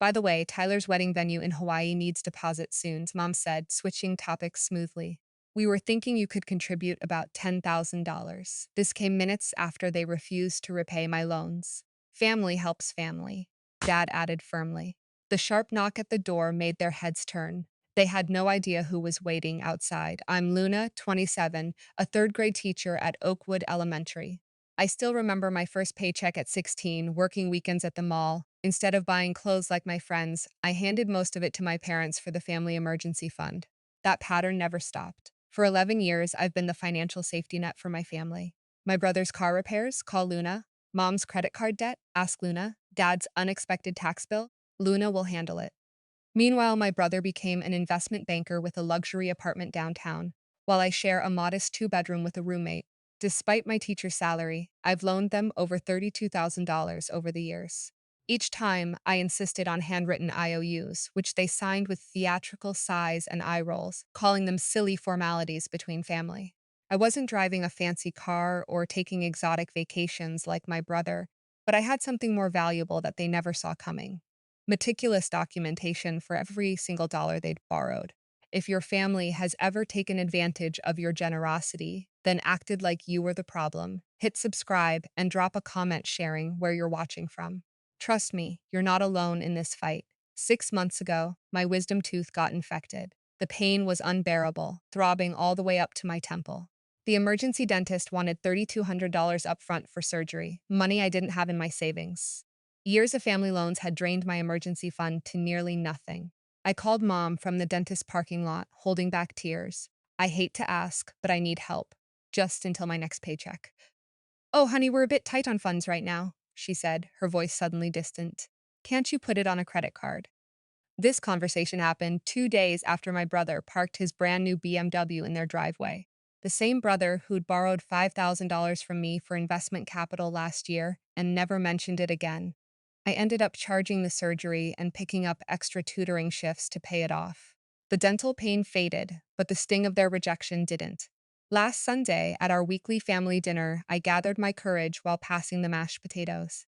By the way, Tyler's wedding venue in Hawaii needs deposit soon, Mom said, switching topics smoothly. We were thinking you could contribute about $10,000. This came minutes after they refused to repay my loans. Family helps family, Dad added firmly. The sharp knock at the door made their heads turn. They had no idea who was waiting outside. I'm Luna, 27, a third grade teacher at Oakwood Elementary. I still remember my first paycheck at 16, working weekends at the mall. Instead of buying clothes like my friends, I handed most of it to my parents for the family emergency fund. That pattern never stopped. For 11 years, I've been the financial safety net for my family. My brother's car repairs, call Luna. Mom's credit card debt, ask Luna. Dad's unexpected tax bill, Luna will handle it. Meanwhile, my brother became an investment banker with a luxury apartment downtown, while I share a modest two-bedroom with a roommate. Despite my teacher's salary, I've loaned them over $32,000 over the years. Each time, I insisted on handwritten IOUs, which they signed with theatrical sighs and eye rolls, calling them silly formalities between family. I wasn't driving a fancy car or taking exotic vacations like my brother, but I had something more valuable that they never saw coming: meticulous documentation for every single dollar they'd borrowed. If your family has ever taken advantage of your generosity, then acted like you were the problem, hit subscribe and drop a comment sharing where you're watching from. Trust me, you're not alone in this fight. 6 months ago, my wisdom tooth got infected. The pain was unbearable, throbbing all the way up to my temple. The emergency dentist wanted $3,200 upfront for surgery, money I didn't have in my savings. Years of family loans had drained my emergency fund to nearly nothing. I called Mom from the dentist parking lot, holding back tears. I hate to ask, but I need help, just until my next paycheck. Oh, honey, we're a bit tight on funds right now, she said, her voice suddenly distant. Can't you put it on a credit card? This conversation happened 2 days after my brother parked his brand new BMW in their driveway. The same brother who'd borrowed $5,000 from me for investment capital last year and never mentioned it again. I ended up charging the surgery and picking up extra tutoring shifts to pay it off. The dental pain faded, but the sting of their rejection didn't. Last Sunday, at our weekly family dinner, I gathered my courage while passing the mashed potatoes.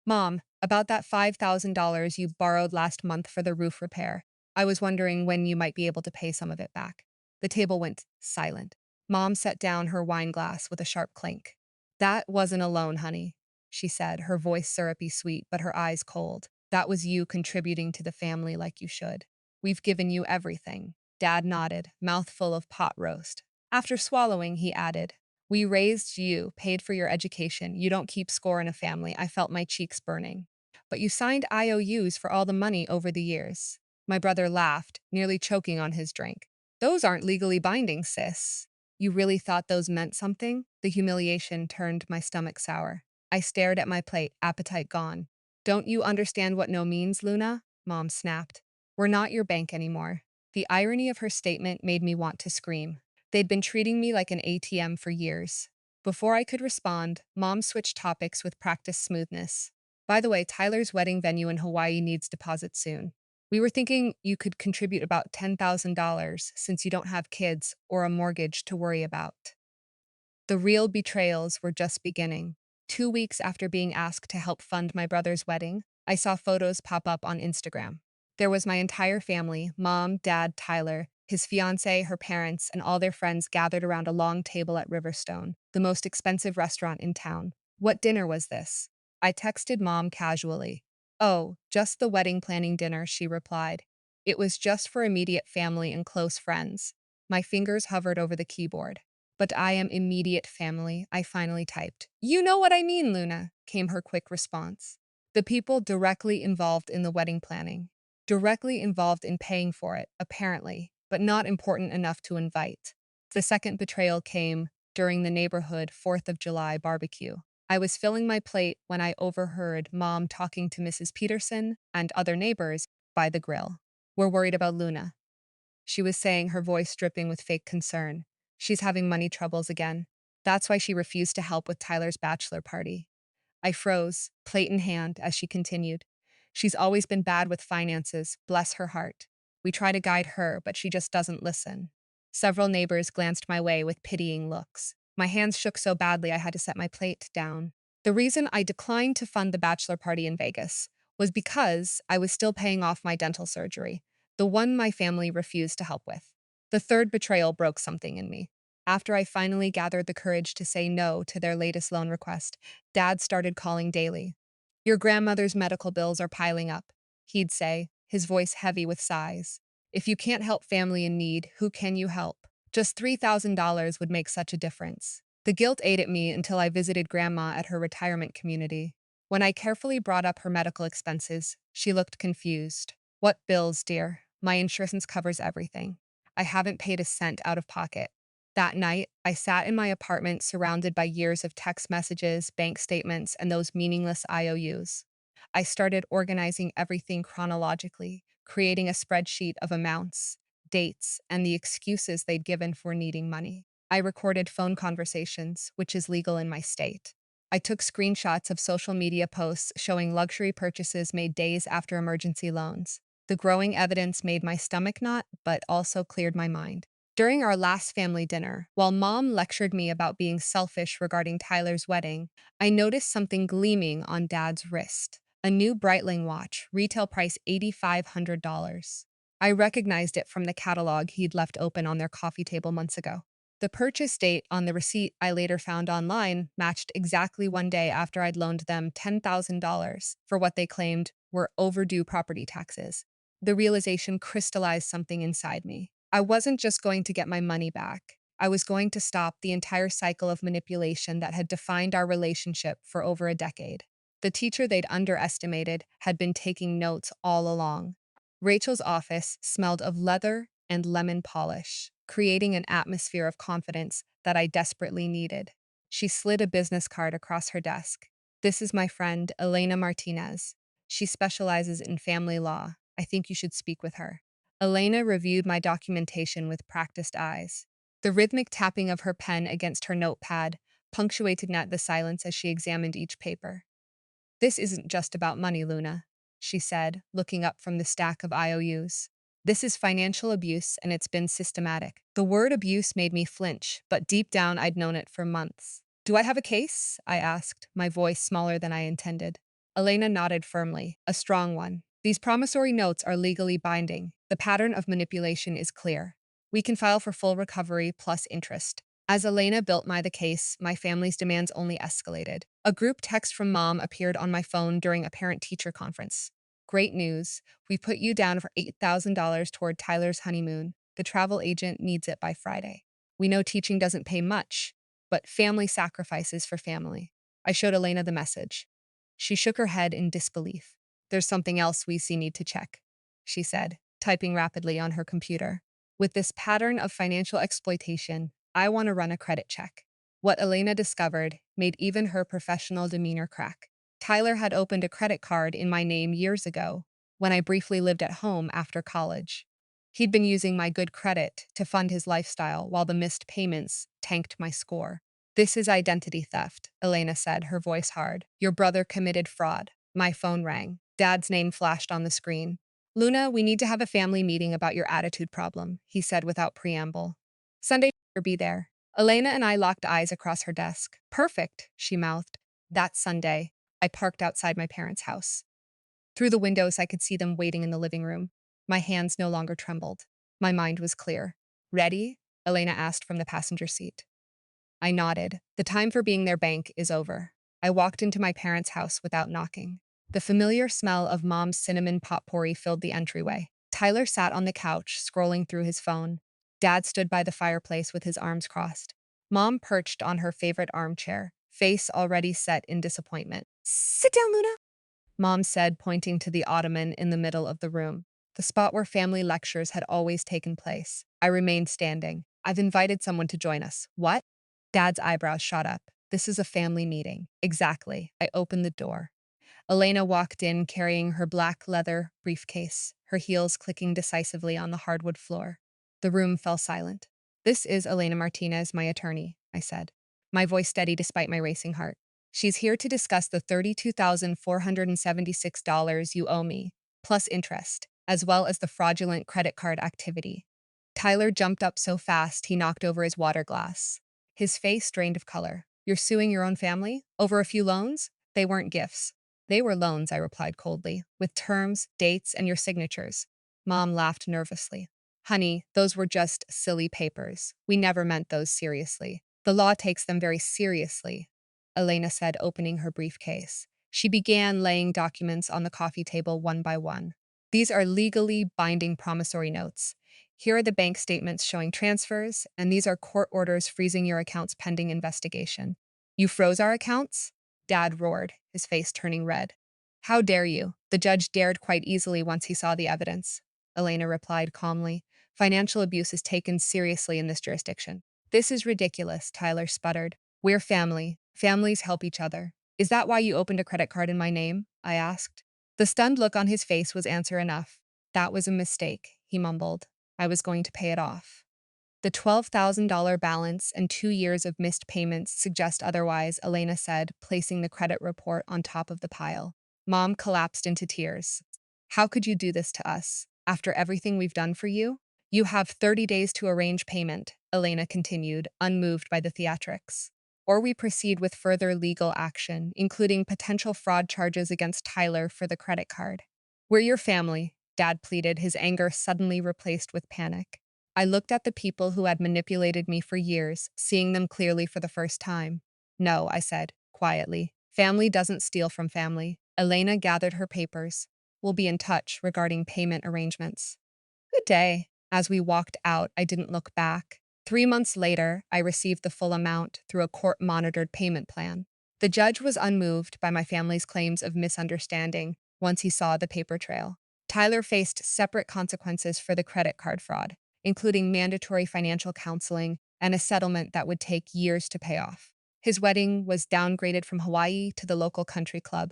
Mom, about that $5,000 you borrowed last month for the roof repair. I was wondering when you might be able to pay some of it back. The table went silent. Mom set down her wine glass with a sharp clink. That wasn't a loan, honey, she said, her voice syrupy sweet, but her eyes cold. That was you contributing to the family like you should. We've given you everything. Dad nodded, mouth full of pot roast. After swallowing, he added, we raised you, paid for your education. You don't keep score in a family. I felt my cheeks burning. But you signed IOUs for all the money over the years. My brother laughed, nearly choking on his drink. Those aren't legally binding, sis. You really thought those meant something? The humiliation turned my stomach sour. I stared at my plate, appetite gone. Don't you understand what no means, Luna? Mom snapped. We're not your bank anymore. The irony of her statement made me want to scream. They'd been treating me like an ATM for years. Before I could respond, Mom switched topics with practiced smoothness. By the way, Tyler's wedding venue in Hawaii needs deposit soon. We were thinking you could contribute about $10,000 since you don't have kids or a mortgage to worry about. The real betrayals were just beginning. 2 weeks after being asked to help fund my brother's wedding, I saw photos pop up on Instagram. There was my entire family, Mom, Dad, Tyler, his fiancée, her parents, and all their friends gathered around a long table at Riverstone, the most expensive restaurant in town. What dinner was this? I texted Mom casually. Oh, just the wedding planning dinner, she replied. It was just for immediate family and close friends. My fingers hovered over the keyboard. But I am immediate family, I finally typed. You know what I mean, Luna, came her quick response. The people directly involved in the wedding planning. Directly involved in paying for it, apparently, but not important enough to invite. The second betrayal came during the neighborhood 4th of July barbecue. I was filling my plate when I overheard Mom talking to Mrs. Peterson and other neighbors by the grill. We're worried about Luna, she was saying, her voice dripping with fake concern. She's having money troubles again. That's why she refused to help with Tyler's bachelor party. I froze, plate in hand, as she continued. She's always been bad with finances, bless her heart. We try to guide her, but she just doesn't listen. Several neighbors glanced my way with pitying looks. My hands shook so badly I had to set my plate down. The reason I declined to fund the bachelor party in Vegas was because I was still paying off my dental surgery, the one my family refused to help with. The third betrayal broke something in me. After I finally gathered the courage to say no to their latest loan request, Dad started calling daily. Your grandmother's medical bills are piling up, he'd say, his voice heavy with sighs. If you can't help family in need, who can you help? Just $3,000 would make such a difference. The guilt ate at me until I visited Grandma at her retirement community. When I carefully brought up her medical expenses, she looked confused. What bills, dear? My insurance covers everything. I haven't paid a cent out of pocket. That night, I sat in my apartment surrounded by years of text messages, bank statements, and those meaningless IOUs. I started organizing everything chronologically, creating a spreadsheet of amounts, dates, and the excuses they'd given for needing money. I recorded phone conversations, which is legal in my state. I took screenshots of social media posts showing luxury purchases made days after emergency loans. The growing evidence made my stomach knot, but also cleared my mind. During our last family dinner, while Mom lectured me about being selfish regarding Tyler's wedding, I noticed something gleaming on Dad's wrist. A new Breitling watch, retail price $8,500. I recognized it from the catalog he'd left open on their coffee table months ago. The purchase date on the receipt I later found online matched exactly one day after I'd loaned them $10,000 for what they claimed were overdue property taxes. The realization crystallized something inside me. I wasn't just going to get my money back. I was going to stop the entire cycle of manipulation that had defined our relationship for over a decade. The teacher they'd underestimated had been taking notes all along. Rachel's office smelled of leather and lemon polish, creating an atmosphere of confidence that I desperately needed. She slid a business card across her desk. This is my friend, Elena Martinez. She specializes in family law. I think you should speak with her. Elena reviewed my documentation with practiced eyes. The rhythmic tapping of her pen against her notepad punctuated the silence as she examined each paper. This isn't just about money, Luna, she said, looking up from the stack of IOUs. This is financial abuse, and it's been systematic. The word abuse made me flinch, but deep down I'd known it for months. Do I have a case? I asked, my voice smaller than I intended. Elena nodded firmly, a strong one. These promissory notes are legally binding. The pattern of manipulation is clear. We can file for full recovery plus interest. As Elena built the case, my family's demands only escalated. A group text from Mom appeared on my phone during a parent-teacher conference. Great news. We put you down for $8,000 toward Tyler's honeymoon. The travel agent needs it by Friday. We know teaching doesn't pay much, but family sacrifices for family. I showed Elena the message. She shook her head in disbelief. There's something else we need to check, she said, typing rapidly on her computer. With this pattern of financial exploitation, I want to run a credit check. What Elena discovered made even her professional demeanor crack. Tyler had opened a credit card in my name years ago, when I briefly lived at home after college. He'd been using my good credit to fund his lifestyle while the missed payments tanked my score. This is identity theft, Elena said, her voice hard. Your brother committed fraud. My phone rang. Dad's name flashed on the screen. Luna, we need to have a family meeting about your attitude problem, he said without preamble. Sunday, be there. Elena and I locked eyes across her desk. Perfect, she mouthed. That Sunday, I parked outside my parents' house. Through the windows, I could see them waiting in the living room. My hands no longer trembled. My mind was clear. Ready? Elena asked from the passenger seat. I nodded. The time for being their bank is over. I walked into my parents' house without knocking. The familiar smell of Mom's cinnamon potpourri filled the entryway. Tyler sat on the couch, scrolling through his phone. Dad stood by the fireplace with his arms crossed. Mom perched on her favorite armchair, face already set in disappointment. Sit down, Luna, Mom said, pointing to the ottoman in the middle of the room, the spot where family lectures had always taken place. I remained standing. I've invited someone to join us. What? Dad's eyebrows shot up. This is a family meeting. Exactly. I opened the door. Elena walked in carrying her black leather briefcase, her heels clicking decisively on the hardwood floor. The room fell silent. This is Elena Martinez, my attorney, I said, my voice steady despite my racing heart. She's here to discuss the $32,476 you owe me, plus interest, as well as the fraudulent credit card activity. Tyler jumped up so fast he knocked over his water glass. His face drained of color. You're suing your own family? Over a few loans? They weren't gifts. They were loans, I replied coldly, with terms, dates, and your signatures. Mom laughed nervously. Honey, those were just silly papers. We never meant those seriously. The law takes them very seriously, Elena said, opening her briefcase. She began laying documents on the coffee table one by one. These are legally binding promissory notes. Here are the bank statements showing transfers, and these are court orders freezing your accounts pending investigation. You froze our accounts? Dad roared, his face turning red. How dare you? The judge dared quite easily once he saw the evidence, Elena replied calmly. Financial abuse is taken seriously in this jurisdiction. This is ridiculous, Tyler sputtered. We're family. Families help each other. Is that why you opened a credit card in my name? I asked. The stunned look on his face was answer enough. That was a mistake, he mumbled. I was going to pay it off. The $12,000 balance and 2 years of missed payments suggest otherwise, Elena said, placing the credit report on top of the pile. Mom collapsed into tears. How could you do this to us? After everything we've done for you? You have 30 days to arrange payment, Elena continued, unmoved by the theatrics. Or we proceed with further legal action, including potential fraud charges against Tyler for the credit card. We're your family, Dad pleaded, his anger suddenly replaced with panic. I looked at the people who had manipulated me for years, seeing them clearly for the first time. No, I said, quietly. Family doesn't steal from family. Elena gathered her papers. We'll be in touch regarding payment arrangements. Good day. As we walked out, I didn't look back. 3 months later, I received the full amount through a court-monitored payment plan. The judge was unmoved by my family's claims of misunderstanding once he saw the paper trail. Tyler faced separate consequences for the credit card fraud, including mandatory financial counseling and a settlement that would take years to pay off. His wedding was downgraded from Hawaii to the local country club.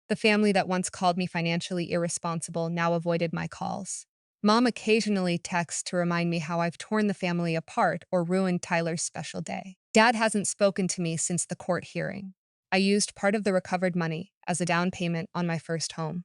The family that once called me financially irresponsible now avoided my calls. Mom occasionally texts to remind me how I've torn the family apart or ruined Tyler's special day. Dad hasn't spoken to me since the court hearing. I used part of the recovered money as a down payment on my first home.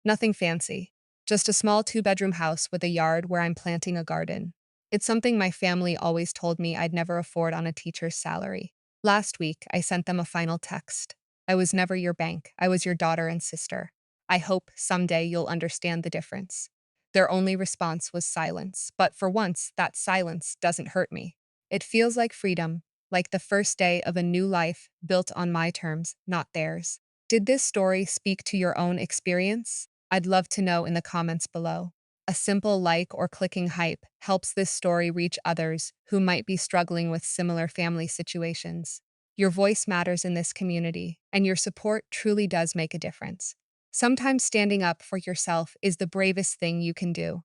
Nothing fancy, just a small 2-bedroom house with a yard where I'm planting a garden. It's something my family always told me I'd never afford on a teacher's salary. Last week, I sent them a final text. I was never your bank. I was your daughter and sister. I hope someday you'll understand the difference. Their only response was silence, but for once, that silence doesn't hurt me. It feels like freedom, like the first day of a new life built on my terms, not theirs. Did this story speak to your own experience? I'd love to know in the comments below. A simple like or clicking hype helps this story reach others who might be struggling with similar family situations. Your voice matters in this community, and your support truly does make a difference. Sometimes standing up for yourself is the bravest thing you can do.